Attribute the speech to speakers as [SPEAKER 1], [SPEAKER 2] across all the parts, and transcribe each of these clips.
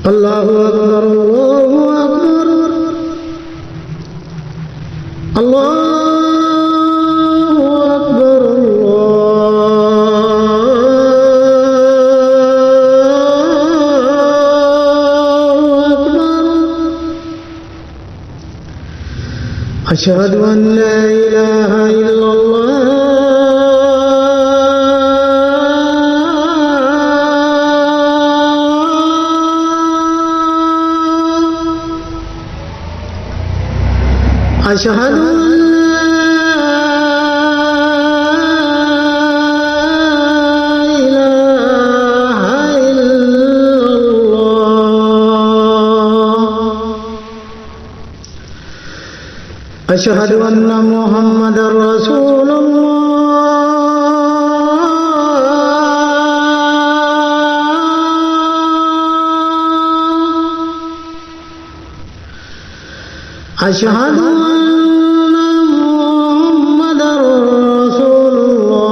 [SPEAKER 1] اللہ اکبر اللہ اکبر اللہ اکبر اللہ اکبر اشہد ان لا الہ الا اللہ اشہد ان اشہد ان محمد رسول اللہ اشہد ان محمد رسول اللہ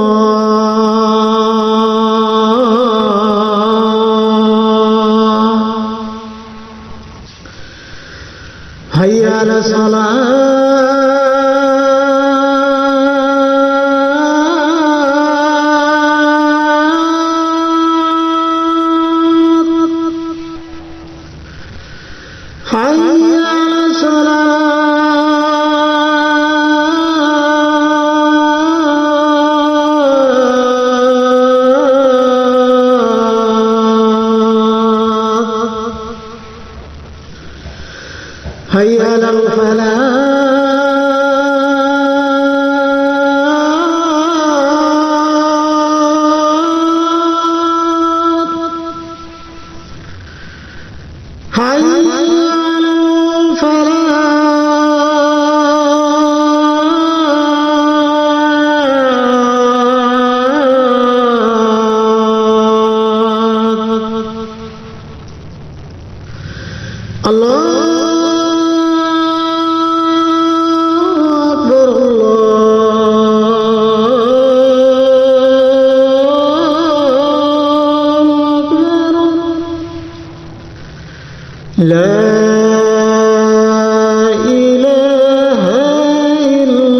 [SPEAKER 1] حی علی الصلاۃ حی علی الفلاح حی علی الفلاح اللہ لا الہ الا اللہ۔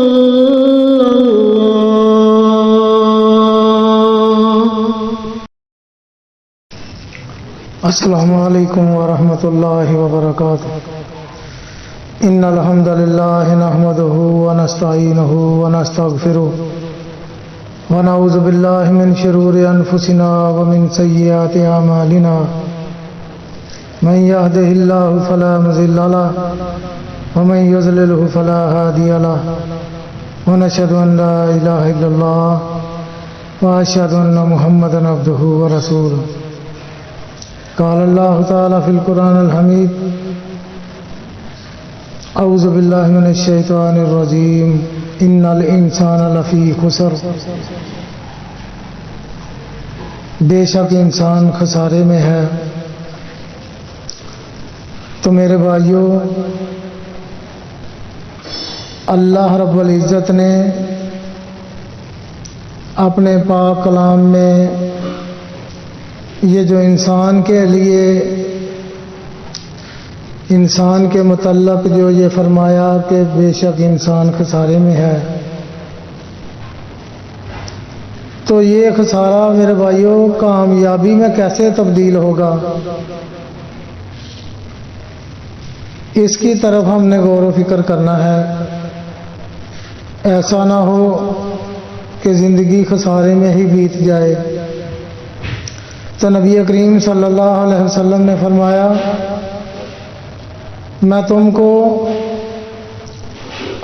[SPEAKER 1] السلام علیکم ورحمۃ اللہ وبرکاتہ۔ ان الحمد للہ نحمدہ ونستعینہ ونستغفرہ ونعوذ باللہ من شرور انفسنا ومن سیئات اعمالنا من يهده الله فلا مضل له ومن يضلل فلا هادي له ونشهد ان لا اله الا الله واشهد ان محمدا عبده ورسوله قال الله تعالى في القرآن الحميد اعوذ بالله من الشيطان الرجيم ان الانسان لفی خسر، بے شک انسان خسارے میں ہے۔ تو میرے بھائیوں، اللہ رب العزت نے اپنے پاک کلام میں یہ جو انسان کے لیے، انسان کے متعلق جو یہ فرمایا کہ بے شک انسان خسارے میں ہے، تو یہ خسارہ میرے بھائیوں کامیابی میں کیسے تبدیل ہوگا، اس کی طرف ہم نے غور و فکر کرنا ہے۔ ایسا نہ ہو کہ زندگی خسارے میں ہی بیت جائے۔ تو نبی کریم صلی اللہ علیہ وسلم نے فرمایا، میں تم کو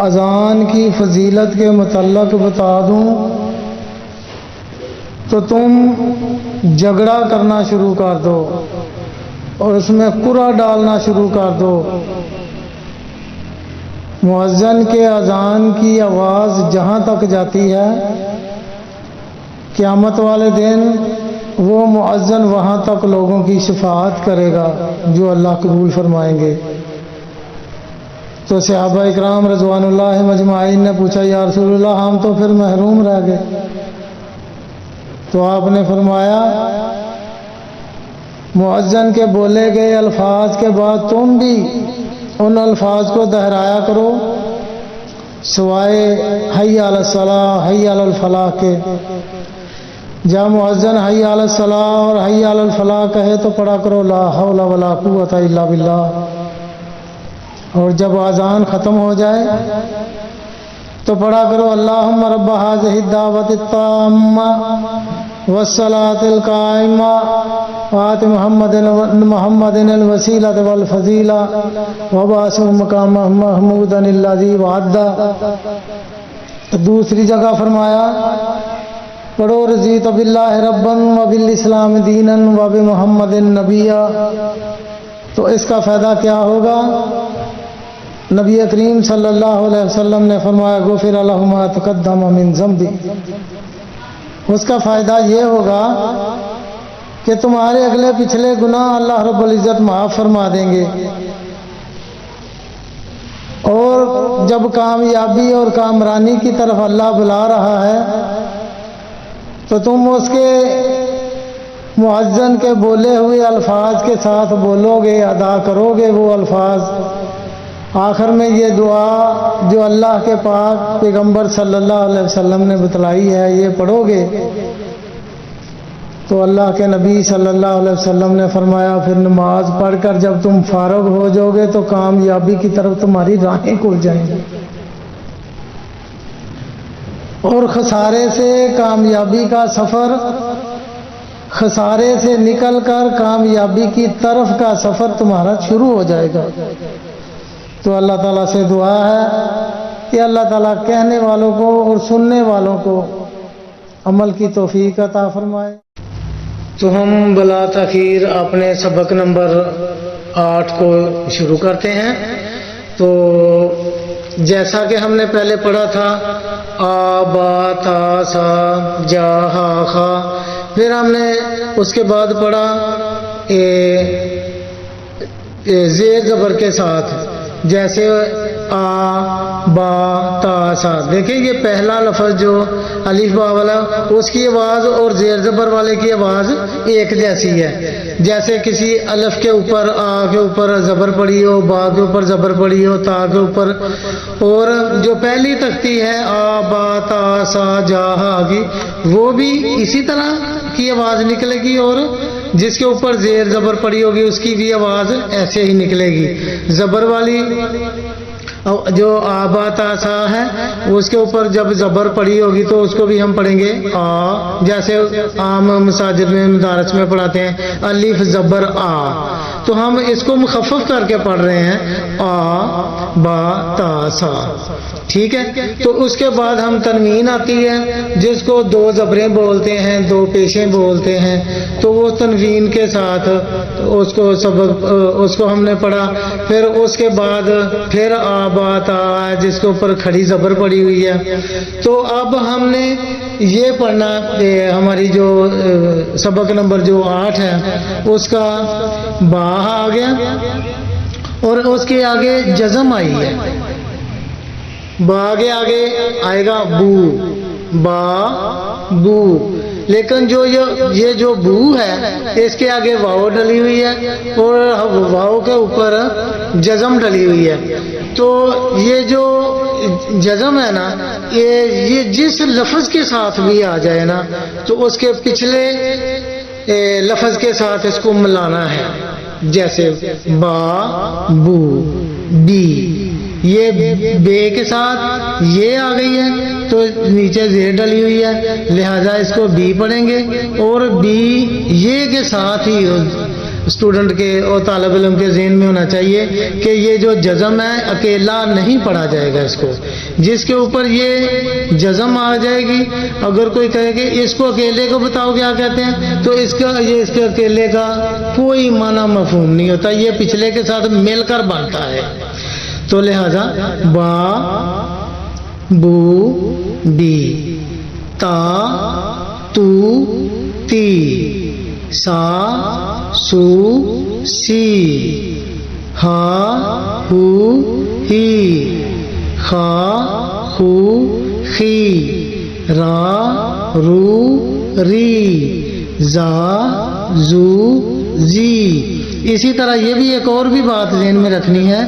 [SPEAKER 1] اذان کی فضیلت کے متعلق بتا دوں تو تم جھگڑا کرنا شروع کر دو اور اس میں قرعہ ڈالنا شروع کر دو۔ مؤذن کے اذان کی آواز جہاں تک جاتی ہے، قیامت والے دن وہ مؤذن وہاں تک لوگوں کی شفاعت کرے گا جو اللہ قبول فرمائیں گے۔ تو صحابہ اکرام رضوان اللہ مجمعین نے پوچھا، یا رسول اللہ ہم تو پھر محروم رہ گئے۔ تو آپ نے فرمایا मुअज्जन के बोले गए अल्फाज के बाद तुम भी उन अल्फाज को दोहराया करो सिवाय हय्या अला सलाह हय्या अल फलाह के। जब मुअज्जन हय्या अला सलाह और हय्या अल फलाह कहे तो पढ़ा करो ला हौला वला कुव्वता इल्ला बिल्लाह। और जब आज़ान ख़त्म हो जाए तो पढ़ा करो अल्लाहुम्मा रब्ब हाज़िहि दावति ताम्मा वस्सलातिल काइमा आति मुहम्मदिन वसीलत वल फजीला वबासु मकाम महमूदन अल्लज़ी वअद्दा। दूसरी जगह फरमाया पढ़ो रज़ीतु बिल्लाहि रब्बन व बिल इस्लाम दीनन व बि मुहम्मदिन नबिया। तो इसका फ़ायदा क्या होगा? नबी करीम सल्लल्लाहु अलैहि वसल्लम ने फरमाया गुफ़िर लहु मा तक़द्दम मिन ज़म्बी। उसका फ़ायदा ये होगा कि तुम्हारे अगले पिछले गुनाह अल्लाह रब्बुल इज़्ज़त माफ़ फरमा देंगे। और जब कामयाबी और कामरानी की तरफ अल्लाह बुला रहा है तो तुम उसके मुअज्जन के बोले हुए अल्फाज के साथ बोलोगे, अदा करोगे वो अल्फाज। आखिर में ये दुआ जो अल्लाह के पाक पैगंबर सल्लल्लाहु अलैहि वसल्लम ने बतलाई है ये पढ़ोगे तो अल्लाह के नबी सल्लल्लाहु अलैहि वसल्लम ने फरमाया फिर नमाज पढ़कर जब तुम फारग हो जाओगे तो कामयाबी की तरफ तुम्हारी राहें खुल जाएंगी और खसारे से कामयाबी का सफ़र, खसारे से निकलकर कामयाबी की तरफ का सफ़र तुम्हारा शुरू हो जाएगा। तो अल्लाह ताला से दुआ है कि अल्लाह ताला कहने वालों को और सुनने वालों को अमल की तौफीक अता फरमाए। तो हम बला तखीर अपने सबक नंबर 8 को शुरू करते हैं। तो जैसा कि हमने पहले पढ़ा था आ बा ता सा जा हा खा, फिर हमने उसके बाद पढ़ा ज़ेर ज़बर के साथ जैसे आ बा ता सा। देखिए ये पहला लफ्ज़ जो अलिफ बा वाला उसकी आवाज़ और ज़ेर ज़बर वाले की आवाज़ एक जैसी है। जैसे किसी अलिफ के ऊपर आ के ऊपर ज़बर पड़ी हो, बा के ऊपर ज़बर पड़ी हो, ता के ऊपर, और जो पहली तख्ती है आ बा ता सा जा हा की वो भी इसी तरह की आवाज़ निकलेगी और जिसके ऊपर ज़ेर ज़बर पड़ी होगी उसकी भी आवाज़ ऐसे ही निकलेगी। ज़बर वाली जो आबा तासा है उसके ऊपर जब ज़बर पड़ी होगी तो उसको भी हम पढ़ेंगे आ, जैसे आम मसाजिद में मदारस में पढ़ाते हैं अलिफ ज़बर आ, तो हम इसको मुखफ़फ़ करके पढ़ रहे हैं आ बा तासा। ठीक है। तो उसके बाद हम तनवीन आती है जिसको 2 ज़बरें बोलते हैं, 2 पेशें बोलते हैं, तो वो तनवीन के साथ उसको हमने पढ़ा। फिर उसके बाद फिर आबात आ जिसके ऊपर खड़ी ज़बर पड़ी हुई है। तो अब हमने ये पढ़ना हमारी जो सबक नंबर जो 8 है उसका बा आ गया और उसके आगे जज़म आई है। बा आगे आएगा बू, बा बू, लेकिन जो ये जो बू है इसके आगे वाव डली हुई है और वाव के ऊपर जज़म डली हुई है। तो ये जो जज़म है ना ये जिस लफ्ज़ के साथ भी आ जाए ना तो उसके पिछले लफ्ज़ के साथ इसको मिलाना है। जैसे बा बू बी, ये बे के साथ ये आ गई है तो नीचे ज़ेर डली हुई है, लिहाजा इसको बी पढ़ेंगे। और बी ये के साथ ही स्टूडेंट के और तालिब इल्म के ज़हन में होना चाहिए कि ये जो जज़म है अकेला नहीं पढ़ा जाएगा इसको, जिसके ऊपर ये जज़म आ जाएगी। अगर कोई कहे कि इसको अकेले को बताओ क्या कहते हैं तो इसके अकेले का कोई माना मफ़हूम नहीं होता, ये पिछले के साथ मिलकर बनता है। तो लिहाजा बा बू बी, ता तू ती, सा सू सी, हा हू ही, खा हू खी, रा रू री, जा जू زی. اسی طرح یہ بھی ایک اور بھی بات ذہن میں رکھنی ہے،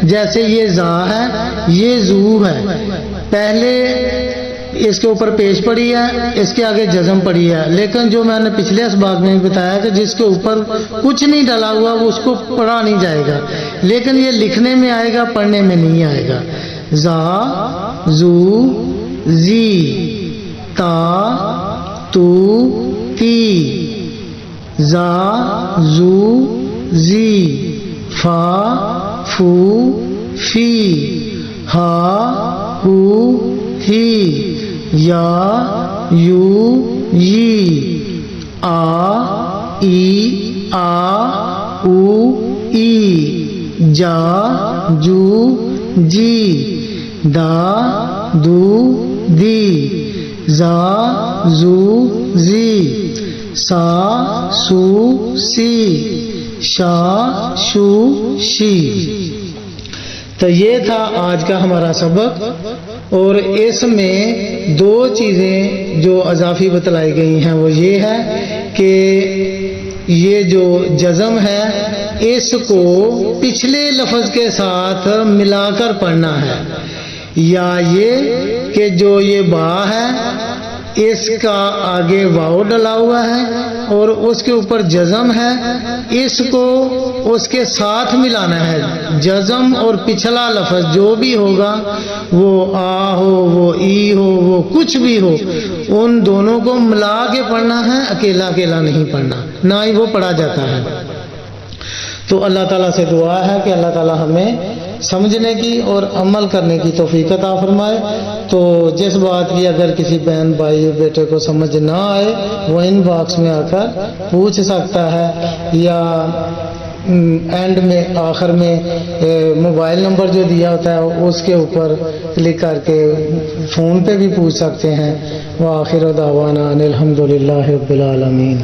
[SPEAKER 1] جیسے یہ زا ہے، یہ زو ہے، پہلے اس کے اوپر پیش پڑی ہے، اس کے آگے جزم پڑی ہے، لیکن جو میں نے پچھلے اسباق میں بتایا کہ جس کے اوپر کچھ نہیں ڈلا ہوا وہ اس کو پڑھا نہیں جائے گا، لیکن یہ لکھنے میں آئے گا، پڑھنے میں نہیں آئے گا. زا، زو، زی، تا، تو، تی، زا، زو، زی، فا، فو، فی، ہا، ہو، ہی، یا، یو، یی، آ، ای، آ، او، ای، جا، جو، جی، دا، دو، دی، زا، زو، زی، سا، سو، سی، شا، شو، شی. تو یہ تھا آج کا ہمارا سبق، اور اس میں دو چیزیں جو اضافی بتلائی گئی ہیں وہ یہ ہے کہ یہ جو جزم ہے اس کو پچھلے لفظ کے ساتھ ملا کر پڑھنا ہے، یا یہ کہ جو یہ با ہے اس کا آگے واو ڈلا ہوا ہے اور اس کے اوپر جزم ہے، اس کو اس کے ساتھ ملانا ہے. جزم اور پچھلا لفظ جو بھی ہوگا، وہ آ ہو، وہ ای ہو، وہ کچھ بھی ہو، ان دونوں کو ملا کے پڑھنا ہے، اکیلا اکیلا نہیں پڑھنا، نہ ہی وہ پڑھا جاتا ہے. تو اللہ تعالیٰ سے دعا ہے کہ اللہ تعالیٰ ہمیں سمجھنے کی اور عمل کرنے کی توفیق عطا فرمائے. تو جس بات کی اگر کسی بہن بھائی بیٹے کو سمجھ نہ آئے وہ ان باکس میں آ کر پوچھ سکتا ہے، یا اینڈ میں آخر میں موبائل نمبر جو دیا ہوتا ہے اس کے اوپر کلک کر کے فون پہ بھی پوچھ سکتے ہیں. وآخر دعوانا ان الحمد للہ رب العالمین.